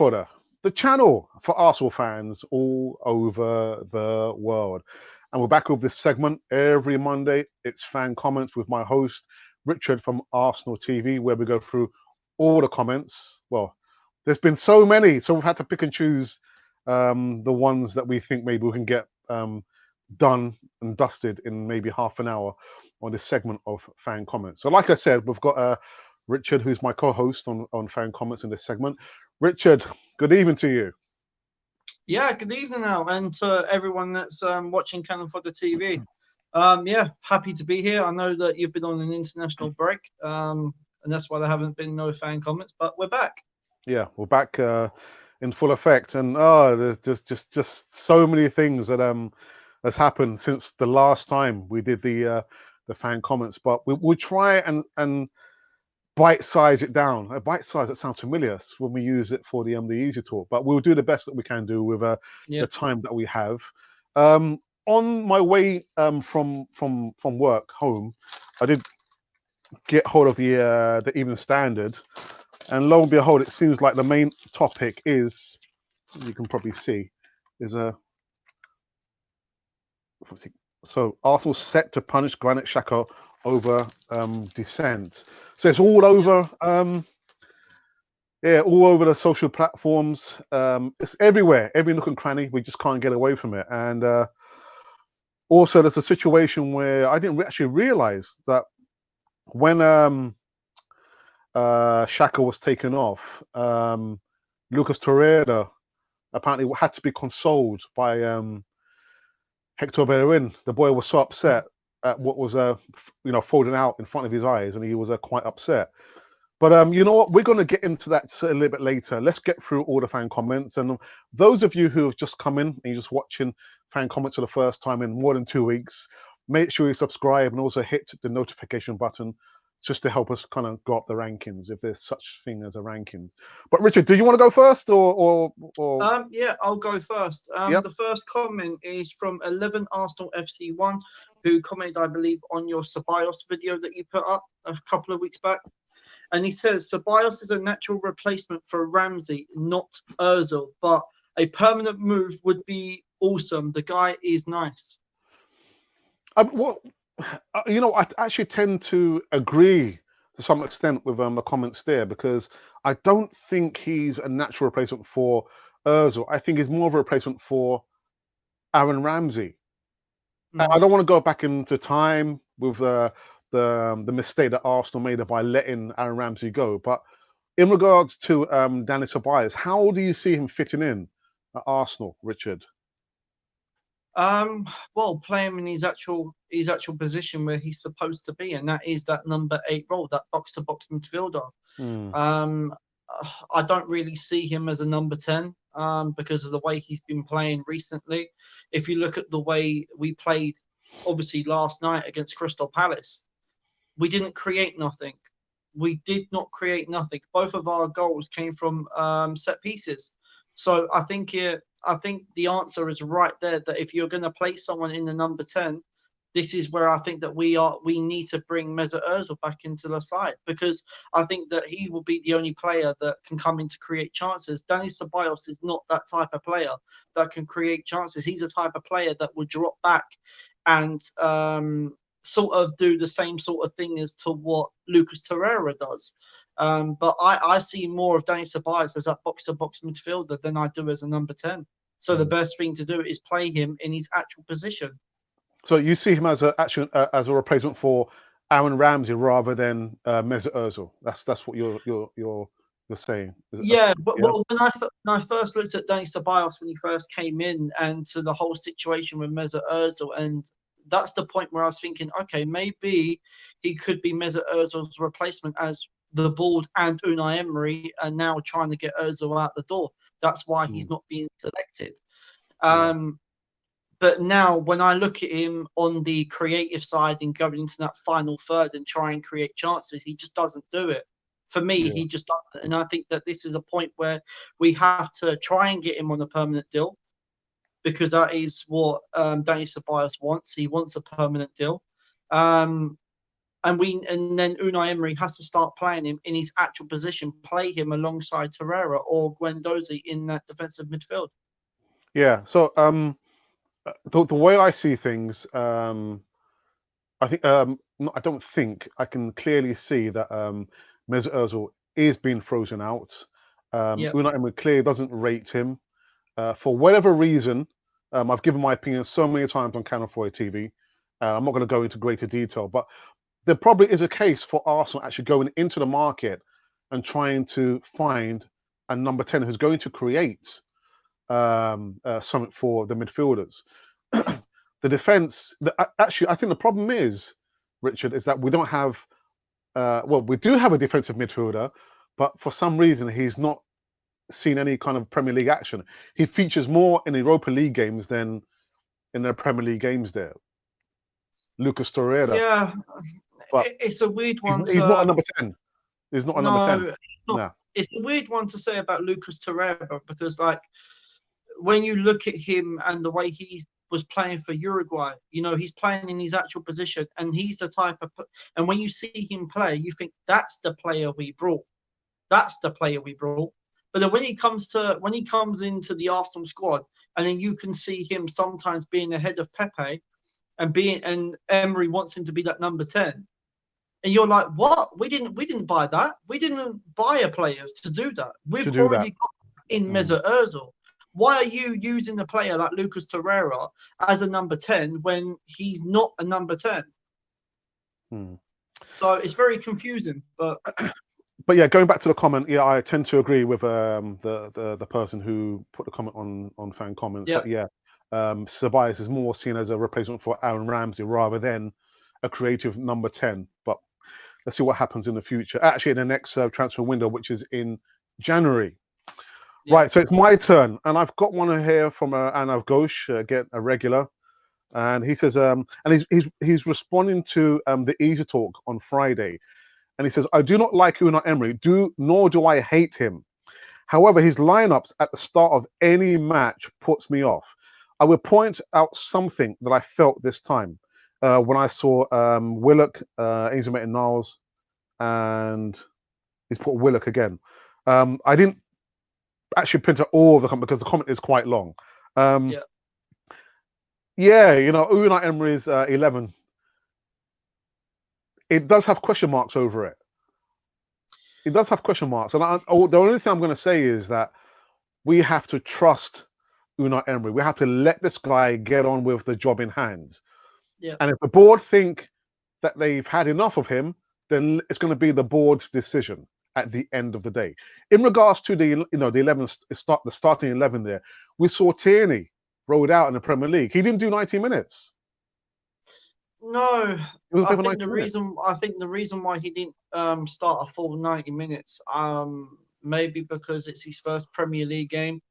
Fodder, the channel for Arsenal fans all over the world. And we're back with this segment every Monday. It's fan comments with my host, Richard from Arsenal TV, where we go through all the comments. Well, there's been so many, so we've had to pick and choose the ones that we think maybe we can get done and dusted in maybe half an hour on this segment of fan comments. So like I said, we've got Richard, who's my co-host on fan comments in this segment. Richard, good evening to you. Yeah, good evening now, and to everyone that's watching Cannon for the TV. Yeah, happy to be here. I know that you've been on an international break, and that's why there haven't been no fan comments, but we're back. Yeah, we're back in full effect, and there's just so many things that has happened since the last time we did the fan comments. But we'll try and bite-size it down. A bite-size, that sounds familiar when we use it for the easy talk, but we'll do the best that we can do with Yeah. the time that we have. On my way from work home, I did get hold of the Evening Standard, and lo and behold, it seems like the main topic is, you can probably see, is so Arsenal set to punish Granit Xhaka over dissent. So it's all over, all over the social platforms. It's everywhere, every nook and cranny. We just can't get away from it. And also, there's a situation where I didn't actually realize that when Xhaka was taken off, Lucas Torreira apparently had to be consoled by Hector Bellerin. The boy was so upset at what was folding out in front of his eyes, and he was quite upset. But you know what? We're going to get into that a little bit later. Let's get through all the fan comments. And those of you who have just come in and you're just watching fan comments for the first time in more than 2 weeks, make sure you subscribe and also hit the notification button just to help us kind of go up the rankings, if there's such thing as a rankings. But Richard, do you want to go first or? Yeah, I'll go first. Yep. The first comment is from 11 Arsenal FC1, who commented, I believe, on your Ceballos video that you put up a couple of weeks back. And he says, Ceballos is a natural replacement for Ramsey, not Ozil, but a permanent move would be awesome. The guy is nice. Well, I actually tend to agree to some extent with the comments there, because I don't think he's a natural replacement for Ozil. I think he's more of a replacement for Aaron Ramsey. I don't want to go back into time with the mistake that Arsenal made by letting Aaron Ramsey go. But in regards to Dani Ceballos, how do you see him fitting in at Arsenal, Richard? Well, play him in his actual position where he's supposed to be, and that is that number 8 role, that box to box midfielder. I don't really see him as a number 10 because of the way he's been playing recently. If you look at the way we played, obviously last night against Crystal Palace, we didn't create nothing. We did not create nothing. Both of our goals came from set pieces. So I think the answer is right there, that if you're going to play someone in the number 10, this is where I think that we need to bring Mesut Ozil back into the side, because I think that he will be the only player that can come in to create chances. Dani Ceballos is not that type of player that can create chances. He's a type of player that will drop back and sort of do the same sort of thing as to what Lucas Torreira does. But I see more of Dani Ceballos as that box-to-box midfielder than I do as a number 10. So the best thing to do is play him in his actual position. So you see him as a replacement for Aaron Ramsey rather than Mesut Ozil. That's what you're saying. Yeah, but well, when I first looked at Dani Ceballos when he first came in, and to the whole situation with Mesut Ozil, and that's the point where I was thinking, okay, maybe he could be Mesut Ozil's replacement, as the board and Unai Emery are now trying to get Ozil out the door. That's why he's not being selected. But now when I look at him on the creative side and going into that final third and try and create chances, he just doesn't do it. For me, he just doesn't. And I think that this is a point where we have to try and get him on a permanent deal, because that is what Dani Ceballos wants. He wants a permanent deal. and then Unai Emery has to start playing him in his actual position, play him alongside Torreira or Guendouzi in that defensive midfield. Yeah. So the way I see things, I think I don't think I can clearly see that Mesut Ozil is being frozen out. Yeah, Unai Emery clearly doesn't rate him for whatever reason. I've given my opinion so many times on Canal 4 TV. I'm not going to go into greater detail, but there probably is a case for Arsenal actually going into the market and trying to find a number 10 who's going to create something for the midfielders. The defense, actually, I think the problem is, Richard, is that we don't have, well, we do have a defensive midfielder, but for some reason he's not seen any kind of Premier League action. He features more in Europa League games than in the Premier League games there. Lucas Torreira. yeah. But It's a weird one he's not a to number 10. He's not a number 10. no, not. No. It's a weird one to say about Lucas Torreira because, like, when you look at him and the way he was playing for Uruguay, he's playing in his actual position, and he's the type of. And when you see him play, you think that's the player we brought. That's the player we brought. But then when he comes into the Arsenal squad, and then you can see him sometimes being ahead of Pepe, and Emery wants him to be that number 10. And you're like, what? We didn't buy that. We didn't buy a player to do that. To We've do that. already got in Mm. Mesut Ozil. Why are you using a player like Lucas Torreira as a number 10 when he's not a number 10? Mm. So it's very confusing. But yeah, going back to the comment, yeah, I tend to agree with the person who put the comment on fan comments. yeah, That yeah, Ceballos is more seen as a replacement for Aaron Ramsey rather than a creative number 10. But let's see what happens in the future. Actually, in the next transfer window, which is in January. yeah, Right, so it's my turn, and I've got one here from Anav Ghosh, again a regular, and he says, and he's responding to the Easy Talk on Friday, and he says, I do not like Unai Emery, nor do I hate him. However, his lineups at the start of any match puts me off. I will point out something that I felt this time when I saw Willock, Ainsley Maitland-Niles, and he's put Willock again. I didn't actually print out all of the comment because the comment is quite long. yeah. Yeah, Unai Emery's 11. It does have question marks over it. It does have question marks, and the only thing I'm going to say is that we have to trust Unai Emery. We have to let this guy get on with the job in hand. Yeah. And if the board think that they've had enough of him, then it's going to be the board's decision at the end of the day. In regards to the 11 the starting 11 there, we saw Tierney rolled out in the Premier League. He didn't do 90 minutes. No, He was I there for think 90 the minutes. reason why he didn't start a full 90 minutes, maybe because it's his first Premier League game,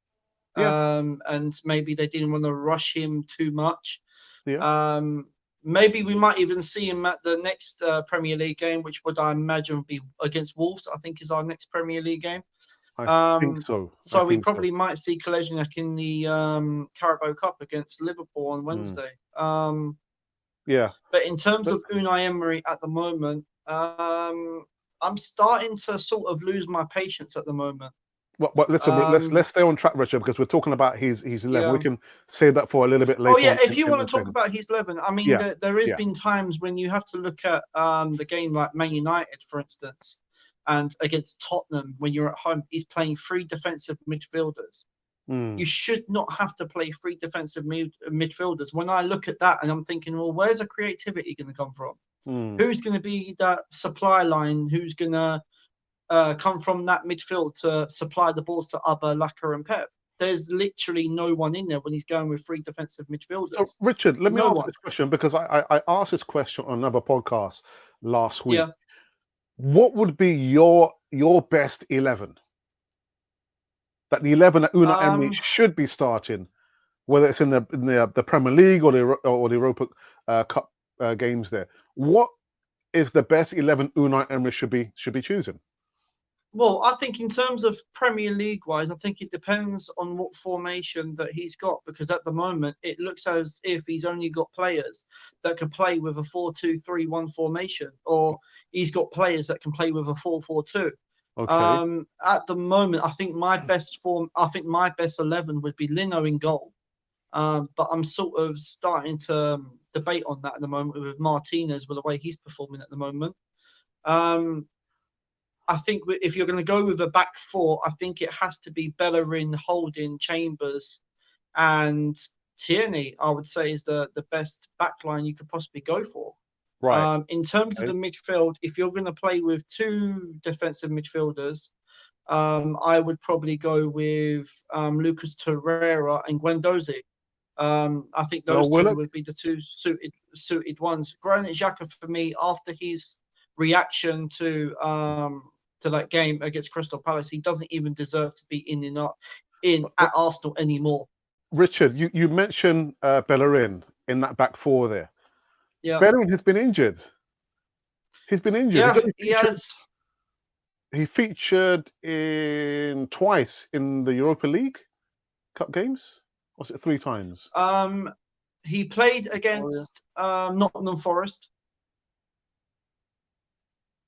Yeah, and maybe they didn't want to rush him too much. yeah. Maybe we might even see him at the next Premier League game, which would I imagine would be against Wolves. I think is our next Premier League game. I think so. So we probably might see Kolasinac in the Carabao Cup against Liverpool on Wednesday. Yeah. But in terms But, of Unai Emery at the moment, I'm starting to sort of lose my patience at the moment. listen, let's stay on track, Richard, because we're talking about his 11. We Yeah. can save that for a little bit Oh later yeah, on if you in want the to talk segment. about his 11, I mean, Yeah, there has yeah. been times when you have to look at the game like Man United, for instance, and against Tottenham when you're at home, he's playing three defensive midfielders. You should not have to play three defensive midfielders. When I look at that and I'm thinking, well, where's the creativity going to come from? Who's going to be that supply line? Who's going to come from that midfield to supply the balls to Abba, Laka, and Pep? There's literally no one in there when he's going with three defensive midfielders. So, Richard, let me No ask one. this question because I asked this question on another podcast last week. Yeah. What would be your best 11? That the 11 that Unai Emery should be starting, whether it's in the Premier League or the Europa Cup games there. What is the best 11 Unai Emery should be choosing? Well, I think in terms of Premier League wise, I think it depends on what formation that he's got because at the moment it looks as if he's only got players that can play with a 4-2-3-1 formation, or he's got players that can play with a 4-4-2. Okay. At the moment, I think my best 11 would be Lino in goal. But I'm sort of starting to debate on that at the moment with Martinez, with the way he's performing at the moment. Um, I think if you're going to go with a back four, I think it has to be Bellerin, Holding, Chambers, and Tierney. I would say is the best backline you could possibly go for. Right. In terms of Okay. the midfield, if you're going to play with two defensive midfielders, I would probably go with Lucas Torreira and Guendouzi. I think No, those two Willock. would be the two suited ones. Granit Xhaka for me, after his reaction to that game against Crystal Palace, he doesn't even deserve to be in But at Arsenal anymore. Richard, you mentioned Bellerin in that back four there. Yeah, Bellerin has been injured. He's been injured. yeah, he has. He featured in twice in the Europa League Cup games. Was it 3 times? Um, he played Oh yeah. against Nottingham Forest.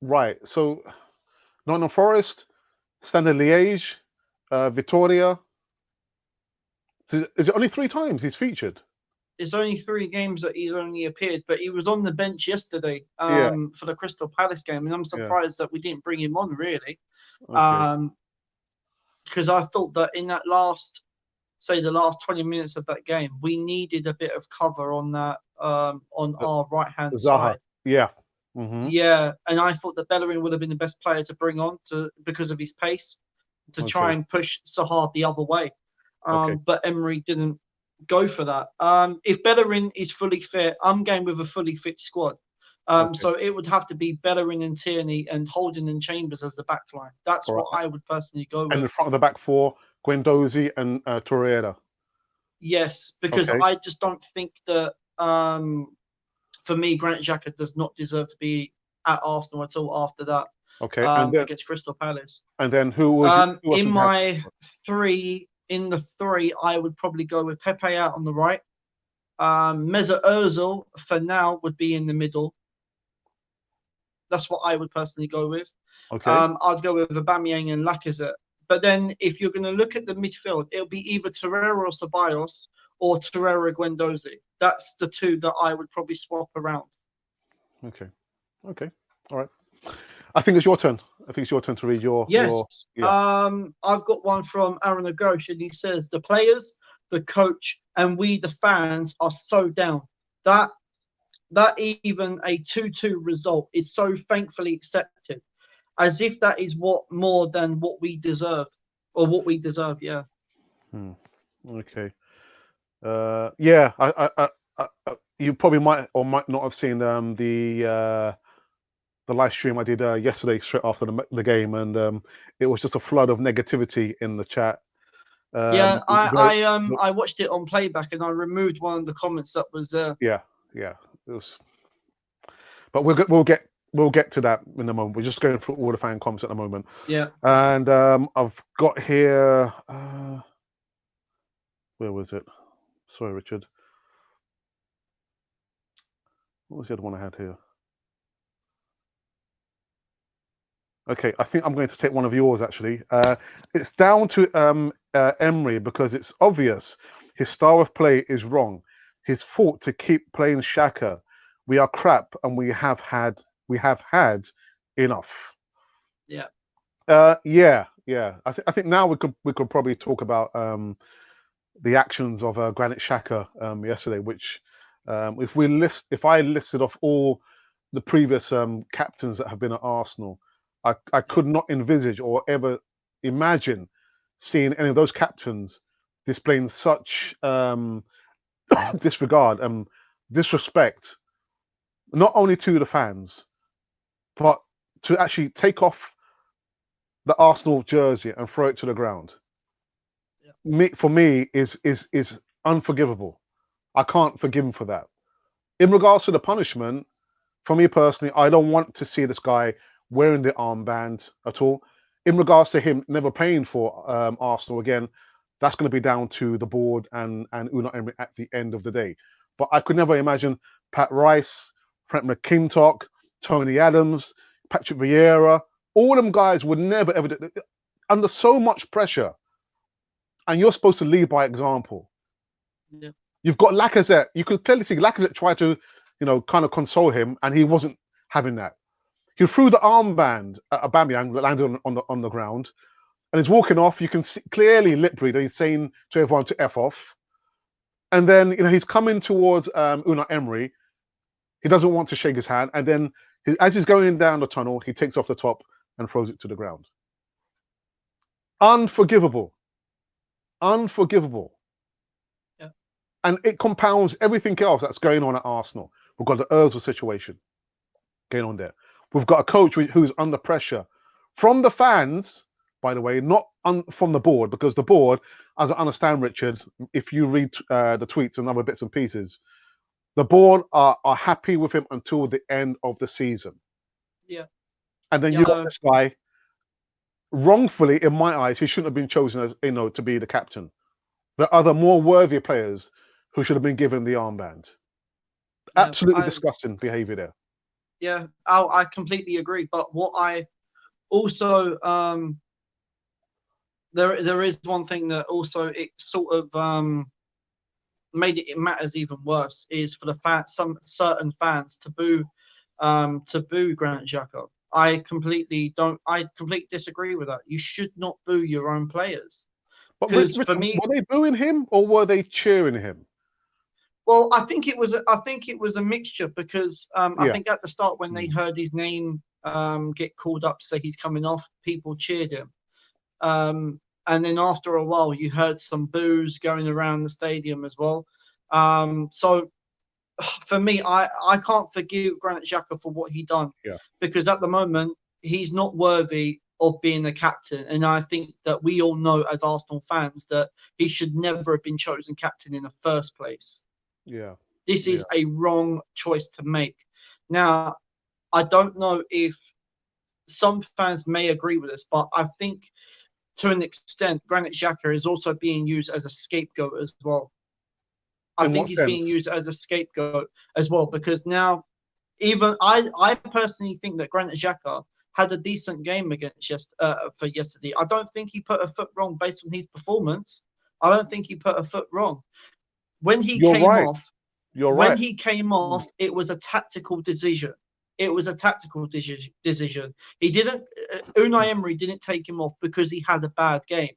Right. So Nottingham Forest, Standard Liège, Victoria. So is it only 3 times he's featured? It's only 3 games that he's only appeared, but he was on the bench yesterday Yeah. for the Crystal Palace game, and I'm Yeah. surprised that we didn't bring him on really. Okay. Um, because I thought that in that the last 20 minutes of that game, we needed a bit of cover on that on Uh, our right hand Zaha. side. Yeah. Mm-hmm. Yeah, and I thought that Bellerin would have been the best player to bring on to because of his pace to try Okay. and push Sahar the other way. Okay. But Emery didn't go for that. If Bellerin is fully fit, I'm going with a fully fit squad. Okay. So it would have to be Bellerin and Tierney and Holding and Chambers as the back line. That's All what right. I would personally go And in with. front of the back four, Guendouzi and Torreira. Yes, because Okay. I just don't think that for me, Granit Xhaka does not deserve to be at Arsenal at all after that Okay. And then against Crystal Palace. who else In would you have? my in the three, I would probably go with Pepe out on the right. Mesut Ozil for now would be in the middle. That's what I would personally go with. Okay. I'd go with Aubameyang and Lacazette. But then, if you're going to look at the midfield, it'll be either Torreira or Ceballos or Torreira Guendouzi. That's the two that I would probably swap around. Okay. Okay. All right. I think it's your turn. I think it's your turn to read your Yes. yeah. I've got one from Aaron Agosh, and he says the players, the coach, and we the fans are so down. That even a 2-2 result is so thankfully accepted, as if that is what more than what we deserve, or what we deserve. Yeah. Hmm. Okay. Yeah. You probably might or might not have seen the live stream I did yesterday straight after the game, and it was just a flood of negativity in the chat. Yeah, Very, I watched it on playback and I removed one of the comments that was there. yeah, yeah. It was, but we'll get to that in a moment. We're just going through all the fan comments at the moment, Yeah. and I've got here. Where was it? Sorry, Richard. What was the other one I had here? Okay, I think I'm going to take one of yours actually. It's down to Emery because it's obvious his style of play is wrong. His fault to keep playing Shaka. We are crap and we have had enough. Yeah. Yeah. I think now we could probably talk about the actions of Granit Xhaka yesterday, which if I listed off all the previous captains that have been at Arsenal, I could not envisage or ever imagine seeing any of those captains displaying such disregard and disrespect, not only to the fans, but to actually take off the Arsenal jersey and throw it to the ground. For me is unforgivable. I can't forgive him for that. In regards to the punishment, for me personally, I don't want to see this guy wearing the armband at all. in regards to him never paying for Arsenal again, that's going to be down to the board and Unai Emery at the end of the day. But I could never imagine Pat Rice, Frank McKintock, Tony Adams, Patrick Vieira, all them guys would never ever under so much pressure, and you're supposed to lead by example. Yeah. You've got Lacazette. You could clearly see Lacazette try to, kind of console him, and he wasn't having that. He threw the armband at Aubameyang that landed on the ground, and he's walking off. You can see clearly lip reader. He's saying to everyone to F off. And then he's coming towards Unai Emery. He doesn't want to shake his hand, and then as he's going down the tunnel, he takes off the top and throws it to the ground. Unforgivable. Unforgivable. Yeah. And it compounds everything else that's going on at Arsenal. We've got the Ozil situation going on there. We've got a coach who's under pressure from the fans, by the way, not from the board, because the board, as I understand, Richard, if you read the tweets and other bits and pieces, the board are happy with him until the end of the season. Yeah. And then you got this guy, wrongfully, in my eyes, he shouldn't have been chosen as, to be the captain. There are other more worthy players who should have been given the armband. Yeah, Absolutely disgusting behaviour there. Yeah, I completely agree. But what I also there is one thing that also it sort of made it matters even worse is for the some certain fans to boo Granit Xhaka. I completely disagree with that. You should not boo your own players. But for me, were they booing him or were they cheering him? Well, I think it was a mixture because I think at the start when they heard his name get called up, so he's coming off, people cheered him. And then after a while, you heard some boos going around the stadium as well. So for me, I can't forgive Granit Xhaka for what he done because at the moment he's not worthy of being a captain, and I think that we all know as Arsenal fans that he should never have been chosen captain in the first place. Yeah, this is a wrong choice to make. Now, I don't know if some fans may agree with this, but I think to an extent, Granit Xhaka is also being used as a scapegoat as well. I think he's being used as a scapegoat as well because now, even I personally think that Granit Xhaka had a decent game for yesterday. I don't think he put a foot wrong based on his performance. I don't think he put a foot wrong. When he came off, it was a tactical decision. It was a tactical decision. He didn't. Unai Emery didn't take him off because he had a bad game.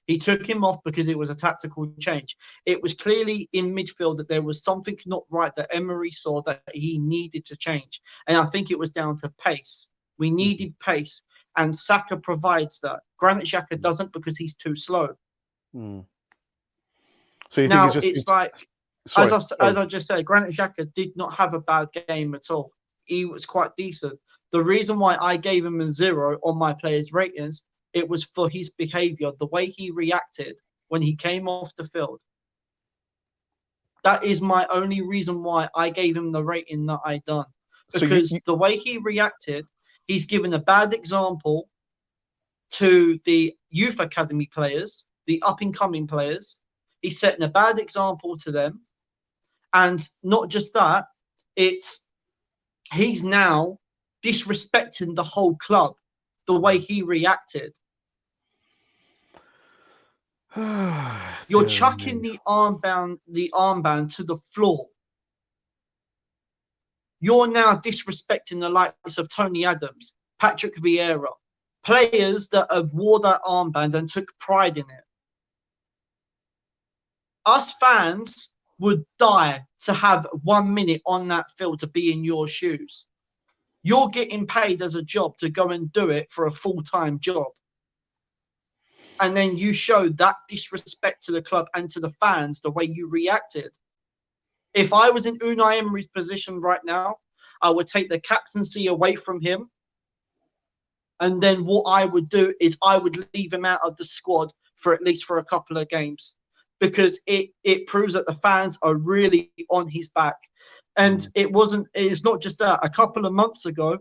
He took him off because it was a tactical change. It was clearly in midfield that there was something not right that Emery saw that he needed to change. And I think it was down to pace. We needed pace, and Saka provides that. Granit Xhaka doesn't because he's too slow. So now it's like, as I just said, Granit Xhaka did not have a bad game at all. He was quite decent. The reason why I gave him a 0 on my players' ratings, it was for his behaviour, the way he reacted when he came off the field. That is my only reason why I gave him the rating that I done. Because the way he reacted, he's given a bad example to the youth academy players, the up-and-coming players. He's setting a bad example to them. And not just that, he's now disrespecting the whole club, the way he reacted. You're chucking the armband to the floor. You're now disrespecting the likes of Tony Adams, Patrick Vieira, players that have wore that armband and took pride in it. Us fans would die to have 1 minute on that field to be in your shoes. You're getting paid as a job to go and do it for a full-time job. And then you showed that disrespect to the club and to the fans the way you reacted. If I was in Unai Emery's position right now, I would take the captaincy away from him. And then what I would do is I would leave him out of the squad for at least for a couple of games. Because it proves that the fans are really on his back. And it's not just that. A couple of months ago,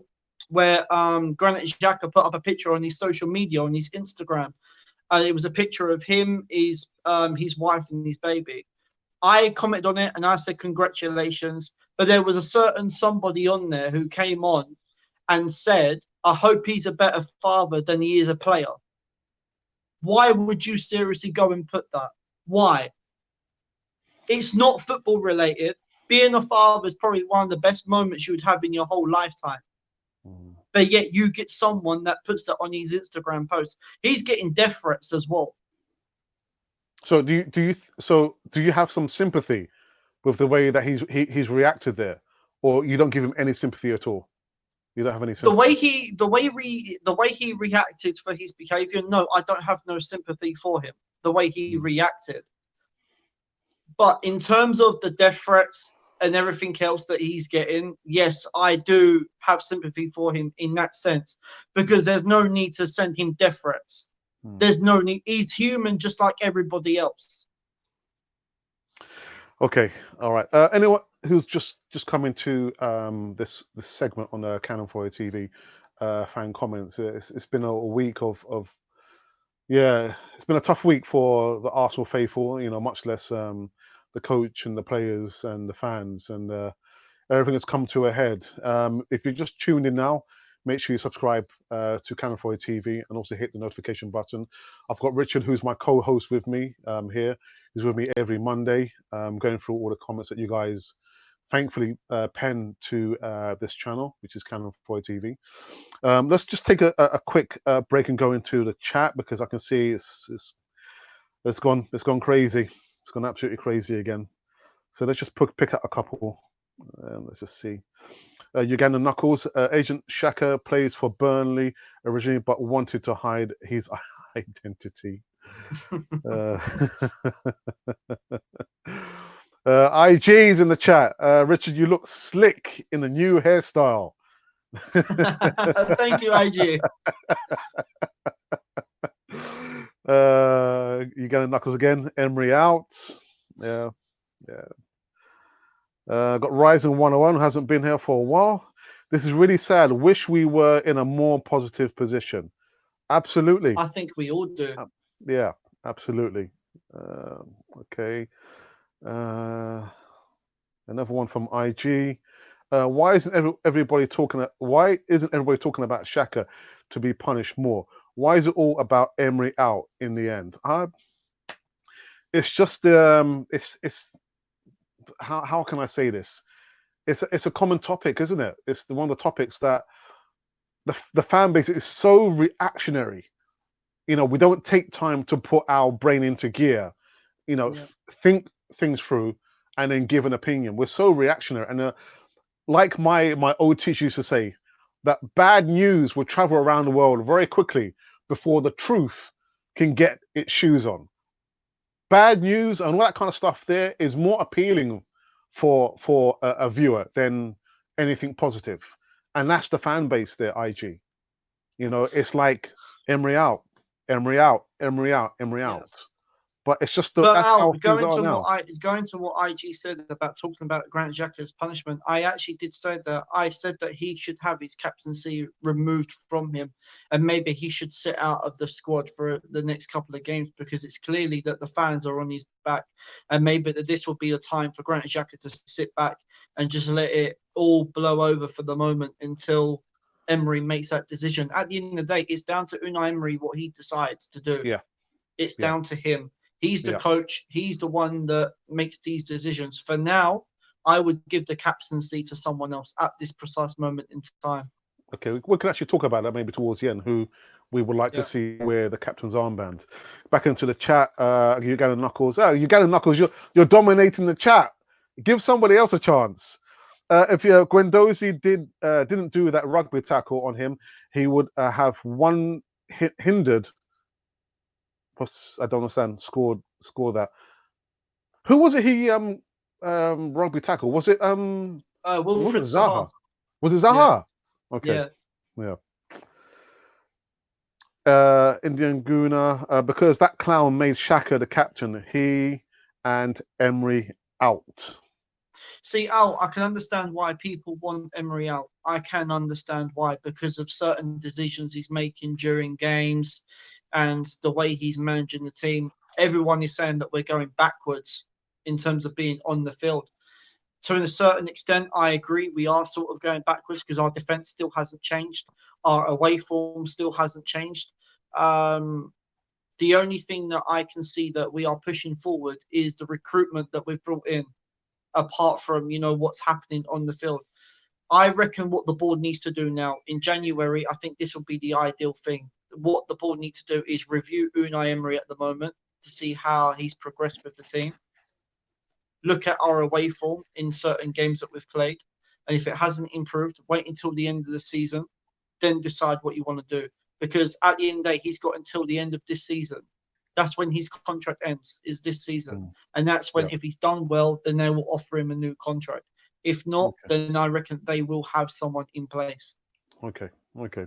where Granit Xhaka put up a picture on his social media, on his Instagram. It was a picture of him, his wife, and his baby. I commented on it and I said congratulations, but there was a certain somebody on there who came on and said, I hope he's a better father than he is a player. Why would you seriously go and put that? Why? It's not football related. Being a father is probably one of the best moments you would have in your whole lifetime. But yet you get someone that puts that on his Instagram post. He's getting death threats as well. So do you have some sympathy with the way that he's reacted there, or you don't give him any sympathy at all? You don't have any sympathy. The way he reacted for his behaviour, no, I don't have no sympathy for him. The way he reacted. But in terms of the death threats and everything else that he's getting, yes, I do have sympathy for him in that sense, because there's no need to send him death threats. There's no need. He's human just like everybody else. Okay, all right. Anyone who's just coming to this segment on Canon 4 TV fan comments, it's been a week of yeah, it's been a tough week for the Arsenal faithful, you know, much less the coach and the players and the fans, and everything has come to a head. If you're just tuned in now, make sure you subscribe to Canon 4 TV and also hit the notification button. I've got Richard, who's my co-host with me here. He's with me every Monday, going through all the comments that you guys thankfully pen to this channel, which is Canon 4 TV. Let's just take a quick break and go into the chat, because I can see it's gone crazy. It's gone absolutely crazy again. So let's just pick out a couple. Let's just see. Uganda Knuckles. Agent Shaka plays for Burnley originally, but wanted to hide his identity. IG's in the chat. Richard, you look slick in the new hairstyle. Thank you, IG. Uganda Knuckles again. Emery out. Yeah. Got Ryzen 101, who hasn't been here for a while. This is really sad. Wish we were in a more positive position. Absolutely. I think we all do. Yeah, absolutely. Okay. Another one from IG. Why isn't everybody talking about Shaka to be punished more? Why is it all about Emery out in the end? It's just it's how can I say this? It's a common topic, isn't it? It's one of the topics that the fan base is so reactionary. You know, we don't take time to put our brain into gear. You know, think things through and then give an opinion. We're so reactionary, and like my old teacher used to say, that bad news will travel around the world very quickly before the truth can get its shoes on. Bad news and all that kind of stuff there is more appealing for a viewer than anything positive, and that's the fan base there. IG, you know, it's like Emery out, Emery out, Emery out, Emery out. But it's just that's how things are now. Going to what IG said about talking about Granit Xhaka's punishment, I actually did say that. I said that he should have his captaincy removed from him, and maybe he should sit out of the squad for the next couple of games, because it's clearly that the fans are on his back, and maybe that this will be a time for Granit Xhaka to sit back and just let it all blow over for the moment until Emery makes that decision. At the end of the day, it's down to Unai Emery what he decides to do. Yeah, it's down to him. He's the coach. He's the one that makes these decisions. For now, I would give the captaincy to someone else at this precise moment in time. Okay, we can actually talk about that maybe towards the end, who we would like to see wear the captain's armband. Back into the chat, Uganda Knuckles. Oh, Uganda Knuckles, you're dominating the chat. Give somebody else a chance. If Guendouzi didn't do that rugby tackle on him, he would have one hindered. I don't understand. Scored that. Who was it? He rugby tackle. Was it Wilfried Zaha? Was it Zaha? Yeah. Okay. Yeah. Indian Guna, because that clown made Shaka the captain. He and Emery out. See, Al, I can understand why people want Emery out. I can understand why, because of certain decisions he's making during games and the way he's managing the team. Everyone is saying that we're going backwards in terms of being on the field. To a certain extent, I agree. We are sort of going backwards because our defense still hasn't changed. Our away form still hasn't changed. Um, the only thing that I can see that we are pushing forward is the recruitment that we've brought in, apart from what's happening on the field. I reckon what the board needs to do now in January, I think this will be the ideal thing. What the board needs to do is review Unai Emery at the moment to see how he's progressed with the team. Look at our away form in certain games that we've played, and if it hasn't improved, wait until the end of the season, then decide what you want to do. Because at the end of the day, he's got until the end of this season. That's when his contract ends, is this season. And that's when, Yeah. if he's done well, then they will offer him a new contract. If not, Okay. then I reckon they will have someone in place. Okay. Okay.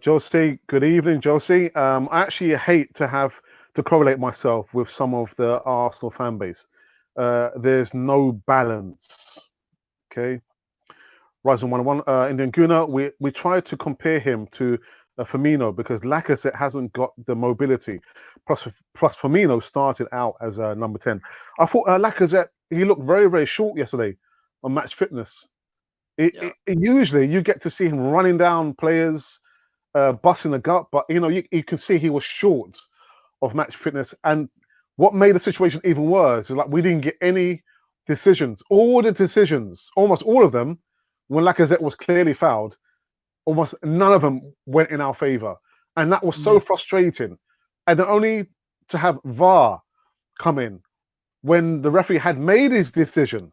Josie, good evening, Josie. I actually hate to have to correlate myself with some of the Arsenal fan base. There's no balance. Okay. Ryzen 101, Indian Guna, we tried to compare him to Firmino because Lacazette hasn't got the mobility. Plus Firmino started out as number 10. I thought Lacazette, he looked very, very short yesterday on Match Fitness. Yeah. Usually you get to see him running down players, busting the gut, but you can see he was short of Match Fitness. And what made the situation even worse is like we didn't get any decisions. All the decisions, almost all of them, when Lacazette was clearly fouled, almost none of them went in our favour. And that was so Yeah. frustrating. And then only to have VAR come in when the referee had made his decision,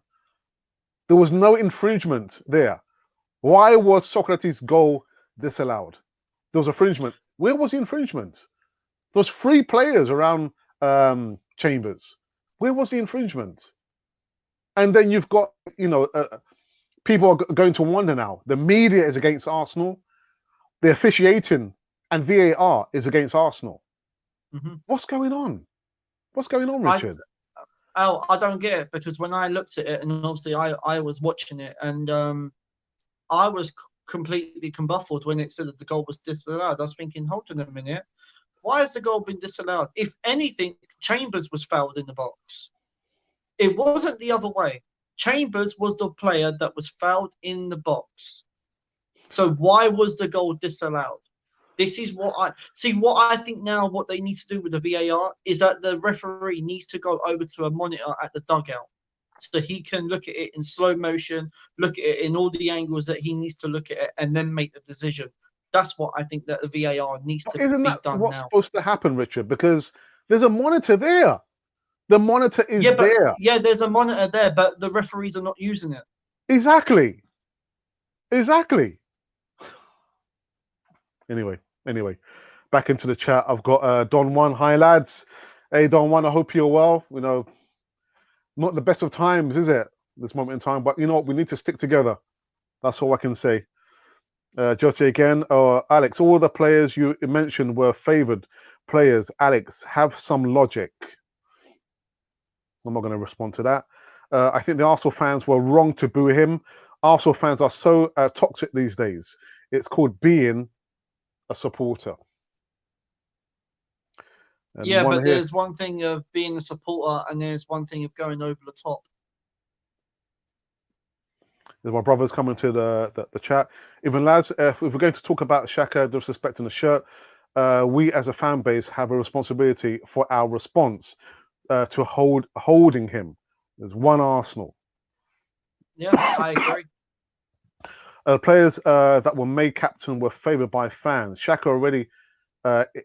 there was no infringement there. Why was Socrates' goal disallowed? There was infringement. Where was the infringement? There was 3 players around Chambers. Where was the infringement? And then you've got, people are going to wonder now. The media is against Arsenal. The officiating and VAR is against Arsenal. Mm-hmm. What's going on? What's going on, I Richard? I don't get it, because when I looked at it, and obviously I was watching it, and I was completely conbuffled when it said that the goal was disallowed. I was thinking, hold on a minute, why has the goal been disallowed? If anything, Chambers was fouled in the box. It wasn't the other way. Chambers was the player that was fouled in the box. So why was the goal disallowed? This is what I see. What I think now, what they need to do with the VAR is that the referee needs to go over to a monitor at the dugout so he can look at it in slow motion, look at it in all the angles that he needs to look at it, and then make the decision. That's what I think that the VAR needs to Isn't be that done what's now. supposed to happen, Richard? Because there's a monitor there. The monitor is Yeah, but there. yeah, there's a monitor there, but the referees are not using it. Exactly. Exactly. Anyway, back into the chat. I've got Don One. Hi lads. Hey Don One. I hope you're well. Not the best of times, is it? This moment in time, but you know what? We need to stick together. That's all I can say. Jose again. Alex, all the players you mentioned were favoured players. Alex, have some logic. I'm not going to respond to that. I think the Arsenal fans were wrong to boo him. Arsenal fans are so toxic these days. It's called being a supporter. And Yeah, one but here. there's one thing of being a supporter, and there's one thing of going over the top. There's my brothers coming to the chat. Even lads, if we're going to talk about Xhaka disrespecting the shirt, we as a fan base have a responsibility for our response to holding him. There's one Arsenal. Yeah, I agree. Players that were made captain were favoured by fans. Xhaka already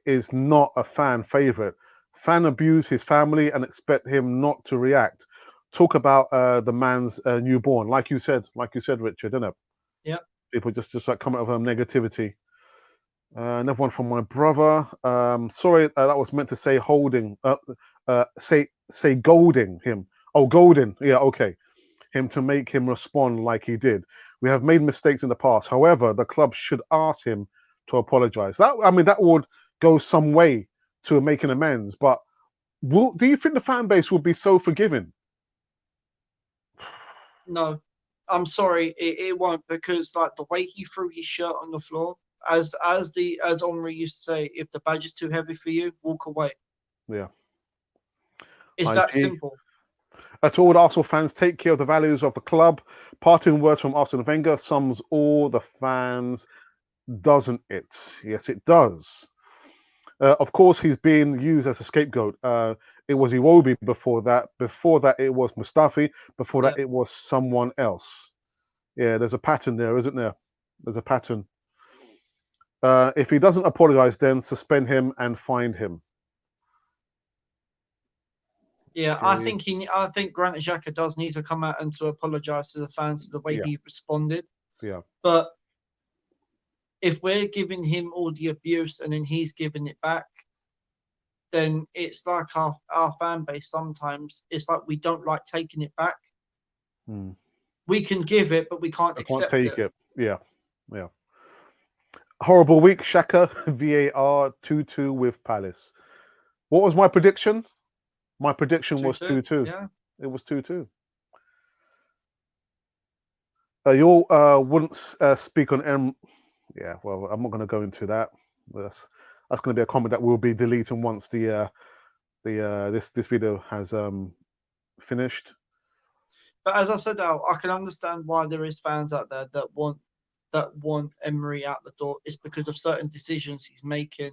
is not a fan favourite. Fan abuse his family and expect him not to react. Talk about the man's newborn, like you said, Richard, didn't it? Yeah. People just like comment of negativity. Another one from my brother. Sorry, that was meant to say holding. Say golding him. Oh, golden. Yeah, okay. Him to make him respond like he did. We have made mistakes in the past. However, the club should ask him to apologise. That would go some way to making amends. But do you think the fan base will be so forgiving? No, I'm sorry, it won't, because like the way he threw his shirt on the floor, as Henri used to say, if the badge is too heavy for you, walk away. Yeah, It's I that agree. simple. To all Arsenal fans, take care of the values of the club. Parting words from Arsene Wenger sums all the fans, doesn't it? Yes, it does. Of course, he's being used as a scapegoat. It was Iwobi before that. Before that, it was Mustafi. Before that, Yeah, it was someone else. Yeah, there's a pattern there, isn't there? There's a pattern. If he doesn't apologise, then suspend him and fine him. yeah. Okay. I think Granit Xhaka does need to come out and to apologise to the fans for the way Yeah. he responded. Yeah. But if we're giving him all the abuse and then he's giving it back, then it's like our fan base sometimes. It's like we don't like taking it back. Hmm. We can give it, but we can't I can't accept take it. it. Yeah. Yeah. Horrible week. Shaka VAR 2-2 with Palace. What was my prediction? My prediction was 2-2. 2-2. Yeah. It was 2-2. You all wouldn't speak on Yeah, well, I'm not going to go into that. That's going to be a comment that we'll be deleting once this video has finished. But as I said, Al, I can understand why there is fans out there that want Emery out the door. It's because of certain decisions he's making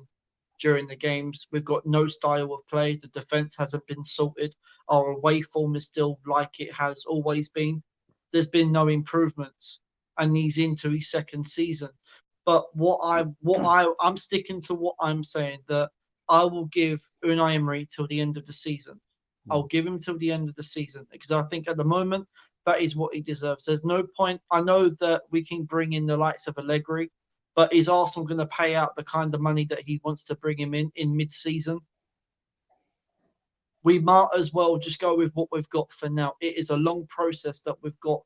during the games. We've got no style of play. The defense hasn't been sorted. Our away form is still like it has always been. There's been no improvements, and he's into his second season. But I'm sticking to what I'm saying, that I will give Unai Emery till the end of the season. I'll Mm. give him till the end of the season, because I think at the moment that is what he deserves. There's no point. I know that we can bring in the likes of Allegri, but is Arsenal going to pay out the kind of money that he wants to bring him in mid-season? We might as well just go with what we've got for now. It is a long process that we've got.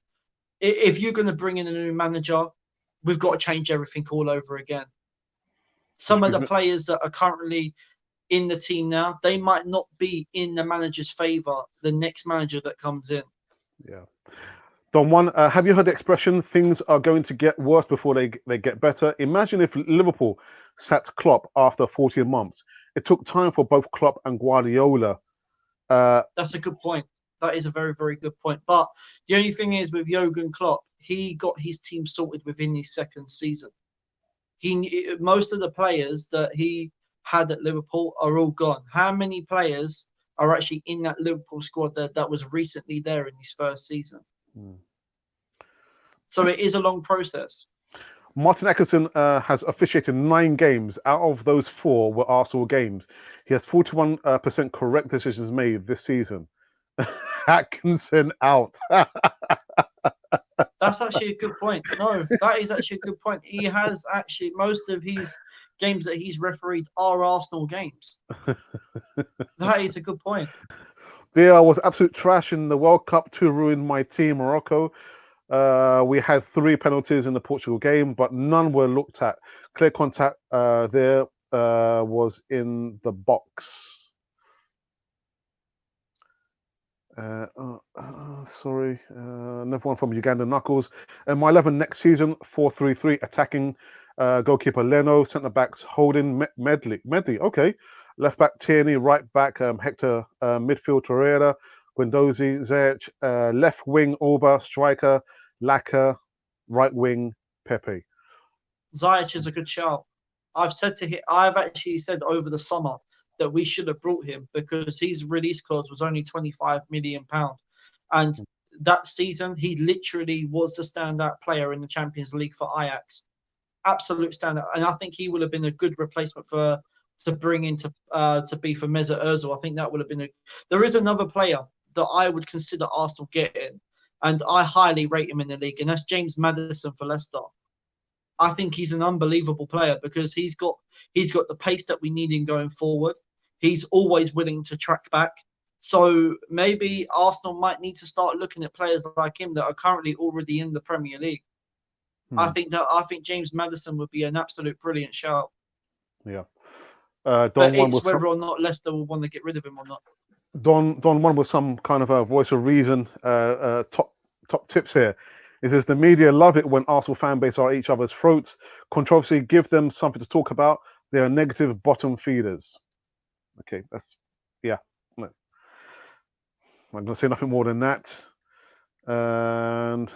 If you're going to bring in a new manager, we've got to change everything all over again. Some of Excuse the me. players that are currently in the team now, they might not be in the manager's favour the next manager that comes in. Yeah. Don Juan, have you heard the expression things are going to get worse before they get better? Imagine if Liverpool sacked Klopp after 14 months. It took time for both Klopp and Guardiola. That's a good point. That is a very, very good point. But the only thing is with Jurgen Klopp, he got his team sorted within his second season. Most of the players that he had at Liverpool are all gone. How many players are actually in that Liverpool squad that was recently there in his first season? Hmm. So it is a long process. Martin Atkinson has officiated 9 games. Out of those 4 were Arsenal games. He has 41% correct decisions made this season. Atkinson out. That's actually a good point. No, that is actually a good point. He has actually, most of his games that he's refereed are Arsenal games. That is a good point. There was absolute trash in the World Cup to ruin my team, Morocco. We had 3 penalties in the Portugal game, but none were looked at. Clear contact there was in the box. Sorry, another one from Uganda Knuckles. My 11 next season, 4-3-3, attacking goalkeeper Leno, centre backs Holding, Medley, okay. Left back Tierney, right back Hector, midfield Torreira, Guendouzi, Ziyech, left wing Orba, striker Laka, right wing Pepe. Ziyech is a good shout. I've actually said over the summer that we should have brought him because his release clause was only £25 million. And that season, he literally was the standout player in the Champions League for Ajax. Absolute standout. And I think he would have been a good replacement to bring in to be for Mesut Ozil. I think that would have been There is another player that I would consider Arsenal getting, and I highly rate him in the league, and that's James Maddison for Leicester. I think he's an unbelievable player because he's got the pace that we need in going forward. He's always willing to track back. So maybe Arsenal might need to start looking at players like him that are currently already in the Premier League. Hmm. I think James Maddison would be an absolute brilliant shout. Yeah. But Don one it's with some whether or not Leicester will want to get rid of him or not. Don one with some kind of a voice of reason. top tips here. It says the media love it when Arsenal fan base are at each other's throats. Controversy, give them something to talk about. They are negative bottom feeders. Okay, that's yeah. I'm going to say nothing more than that. And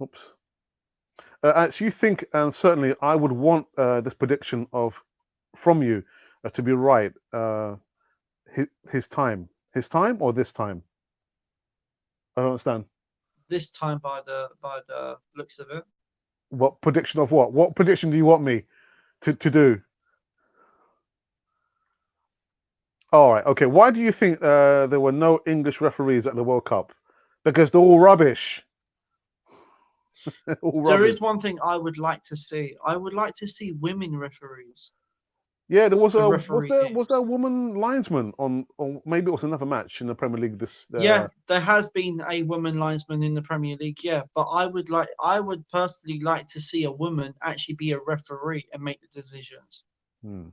oops. So you think, and certainly I would want this prediction of from you to be right. His time or this time? I don't understand. This time, by the looks of it. What prediction of what? What prediction do you want me to do? All right, okay. Why do you think there were no English referees at the World Cup? Because they're all rubbish. All There rubbish. is one thing I would like to see. I would like to see women referees Yeah, there was to a referee was there a games. woman linesman on, or maybe it was another match in the Premier League. This Yeah, there has been a woman linesman in the Premier League, yeah, but I would personally like to see a woman actually be a referee and make the decisions. hmm,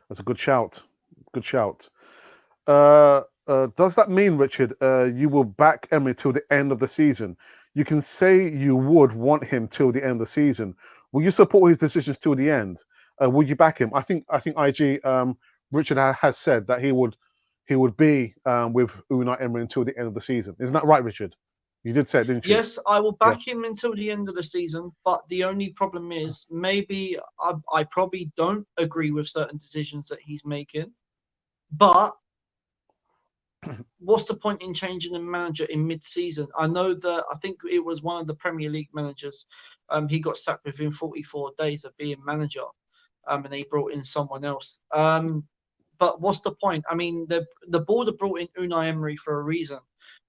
that's a good shout. Good shout. Does that mean, Richard, you will back Emery till the end of the season? You can say you would want him till the end of the season. Will you support his decisions till the end? Would you back him? I think IG Richard has said that he would be with Unai Emery until the end of the season. Isn't that right, Richard? You did say it, didn't you? Yes, I will Yeah. back him until the end of the season, but the only problem is maybe I probably don't agree with certain decisions that he's making, but what's the point in changing a manager in mid-season? I know that I think it was one of the Premier League managers. He got sacked within 44 days of being manager, and they brought in someone else. But what's the point? I mean, the board have brought in Unai Emery for a reason.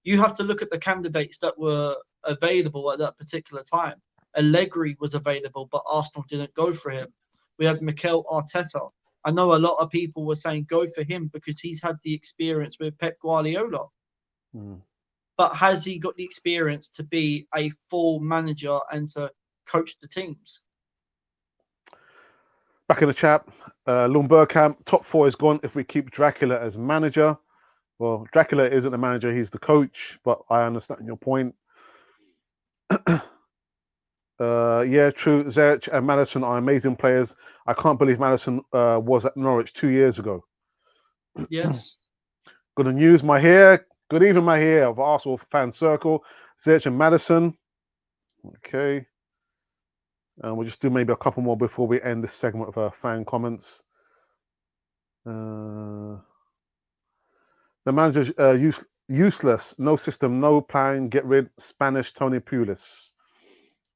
You have to look at the candidates that were available at that particular time. Allegri was available, but Arsenal didn't go for him. We had Mikel Arteta. I know a lot of people were saying go for him because he's had the experience with Pep Guardiola. Mm. But has he got the experience to be a full manager and to coach the teams? Back in the chat, Lorne Burkamp, top four is gone if we keep Dracula as manager. Well, Dracula isn't the manager, he's the coach, but I understand your point. Yeah, true. Ziyech and Madison are amazing players. I can't believe Madison was at Norwich 2 years ago. Yes. Good news, my hair. Good evening, my hair of Arsenal fan circle. Ziyech and Madison. Okay. And we'll just do maybe a couple more before we end this segment of fan comments. The manager's useless. No system, no plan. Get rid. Spanish Tony Pulis.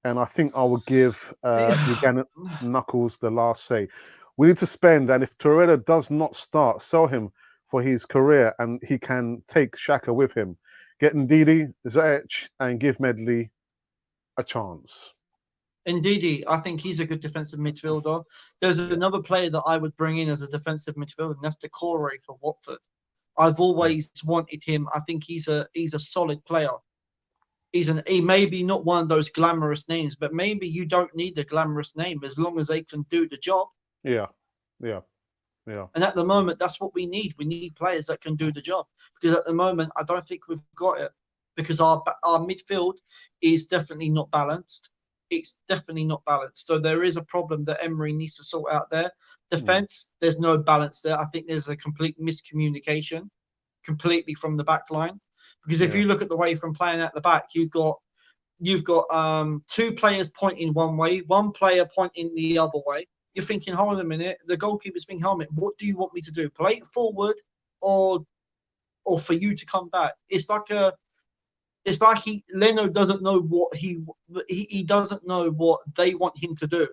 And I think I will give Uganda Knuckles the last say. We need to spend, and if Torreira does not start, sell him for his career, and he can take Shaka with him. Get Ndidi, Ziyech, and give Medley a chance. Indeed, I think he's a good defensive midfielder. There's another player that I would bring in as a defensive midfielder, and that's Decore for Watford. I've always wanted him. I think he's a solid player. He may be not one of those glamorous names, but maybe you don't need a glamorous name as long as they can do the job. Yeah, yeah, yeah. And at the moment, that's what we need. We need players that can do the job. Because at the moment, I don't think we've got it. Because our midfield is definitely not balanced. It's definitely not balanced. So there is a problem that Emery needs to sort out there. Defense, there's no balance there. I think there's a complete miscommunication completely from the back line. Because if Yeah. you look at the way from playing at the back, you've got two players pointing one way, one player pointing the other way. You're thinking, hold on a minute. The goalkeeper's thinking, hold on a minute, what do you want me to do? Play it forward, or for you to come back? It's like Leno doesn't know what he doesn't know what they want him to do.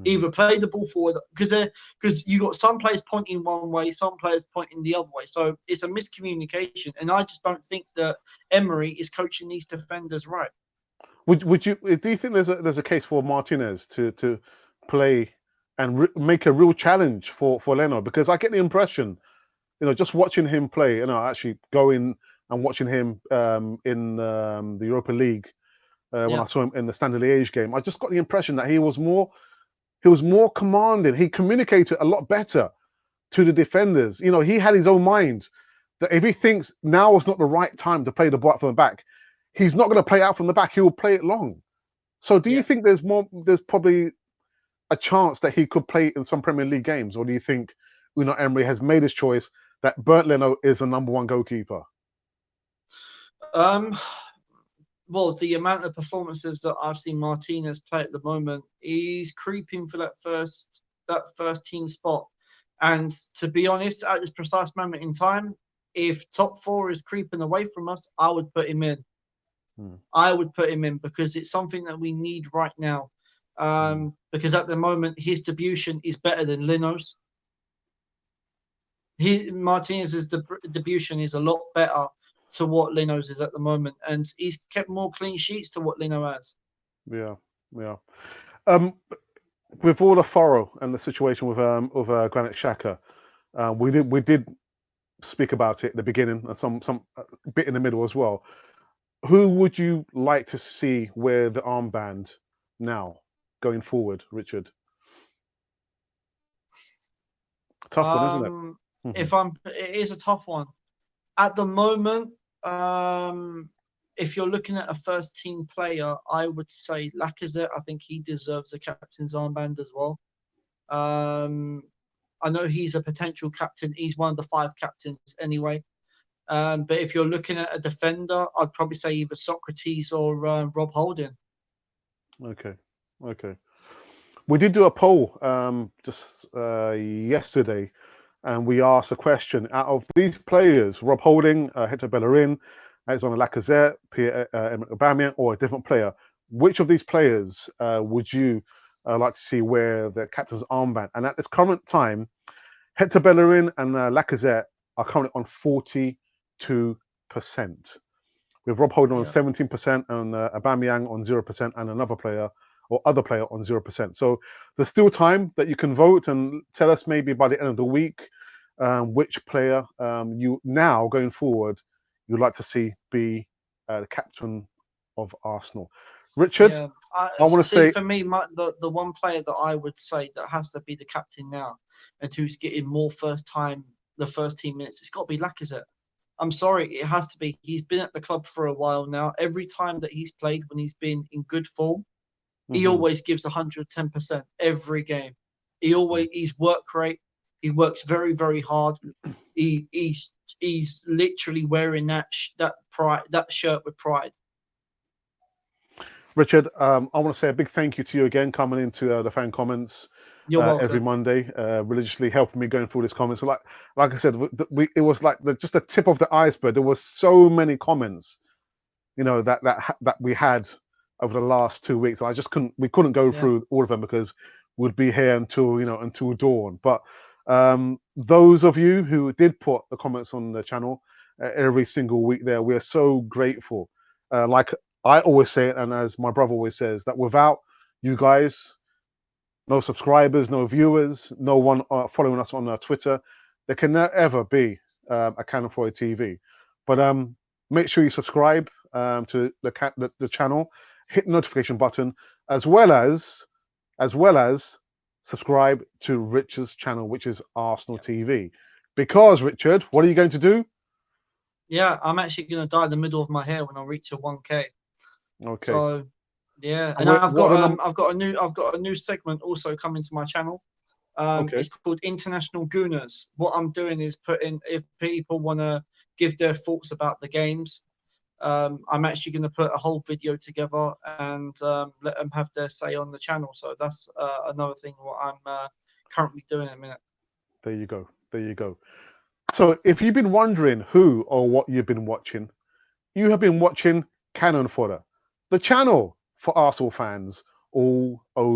Either play the ball forward because you got some players pointing one way, some players pointing the other way. So it's a miscommunication, and I just don't think that Emery is coaching these defenders right. Would you do you think there's a case for Martinez to play and make a real challenge for Leno? Because I get the impression, just watching him play, actually going and watching him in the Europa League when I saw him in the Standard Liège game, I just got the impression that he was more commanding. He communicated a lot better to the defenders. He had his own mind that if he thinks now is not the right time to play the ball out from the back, he's not going to play out from the back. He will play it long. So do you Yeah. think there's probably a chance that he could play in some Premier League games, or do you think Unai Emery has made his choice that Bernd Leno is the number one goalkeeper? Um, well, the amount of performances that I've seen Martinez play at the moment, he's creeping for that first team spot. And to be honest, at this precise moment in time, if top four is creeping away from us, I would put him in. Hmm. I would put him in because it's something that we need right now. Hmm. Because at the moment, his debutation is better than Lino's. Martinez's debutation is a lot better to what Lino's is at the moment, and he's kept more clean sheets to what Lino has. Yeah, yeah. Um, with all the furrow and the situation with Granit Xhaka, we did speak about it at the beginning and some bit in the middle as well. Who would you like to see wear the armband now going forward, Richard? Tough one, isn't it? Um, Hmm. it is a tough one at the moment. If you're looking at a first team player, I would say Lacazette. I think he deserves a captain's armband as well. Um, I know he's a potential captain. He's one of the five captains anyway. But if you're looking at a defender, I'd probably say either Socrates or Rob Holding. Okay, okay. We did do a poll just yesterday, and we asked a question: out of these players, Rob Holding, Hector Bellerin, Alexander Lacazette, Pierre-Emerick Aubameyang, or a different player, which of these players would you like to see wear the captain's armband? And at this current time, Hector Bellerin and Lacazette are currently on 42%, with Rob Holding on Yeah, 17% and Aubameyang on 0%, and another player or other player on 0%. So there's still time that you can vote and tell us maybe by the end of the week which player you now going forward you'd like to see be the captain of Arsenal. Richard, yeah. I want to See, say, for me, the one player that I would say that has to be the captain now, and who's getting more the first team minutes, it's got to be Lacazette. I'm sorry, it has to be. He's been at the club for a while now. Every time that he's played, when he's been in good form, he mhm, always gives 110% every game. He's work rate. He works very very hard. He's literally wearing that pride, that shirt with pride. Richard, I want to say a big thank you to you again coming into the fan comments You're every welcome. Monday, religiously helping me going through this comments. So like I said, it was like just the tip of the iceberg. There was so many comments, that we had over the last 2 weeks. And we couldn't go Yeah, through all of them because we'd be here until dawn. But those of you who did put the comments on the channel every single week there, we are so grateful. Like I always say it, and as my brother always says, that without you guys, no subscribers, no viewers, no one following us on Twitter, there can never ever be a Canon 4 TV. But make sure you subscribe to the channel, hit the notification button, as well as subscribe to Richard's channel, which is Arsenal yeah, TV. Because Richard, what are you going to do? yeah. I'm actually gonna dye the middle of my hair when I reach a 1K. Okay. So yeah, And and I've what got are the number? I've got a new segment also coming to my channel. Okay. It's called International Gooners. What I'm doing is putting if people want to give their thoughts about the games, I'm actually going to put a whole video together and let them have their say on the channel. So that's another thing what I'm currently doing in a minute. There you go. There you go. So if you've been wondering who or what you've been watching, you have been watching Cannon Fodder, the channel for Arsenal fans all over.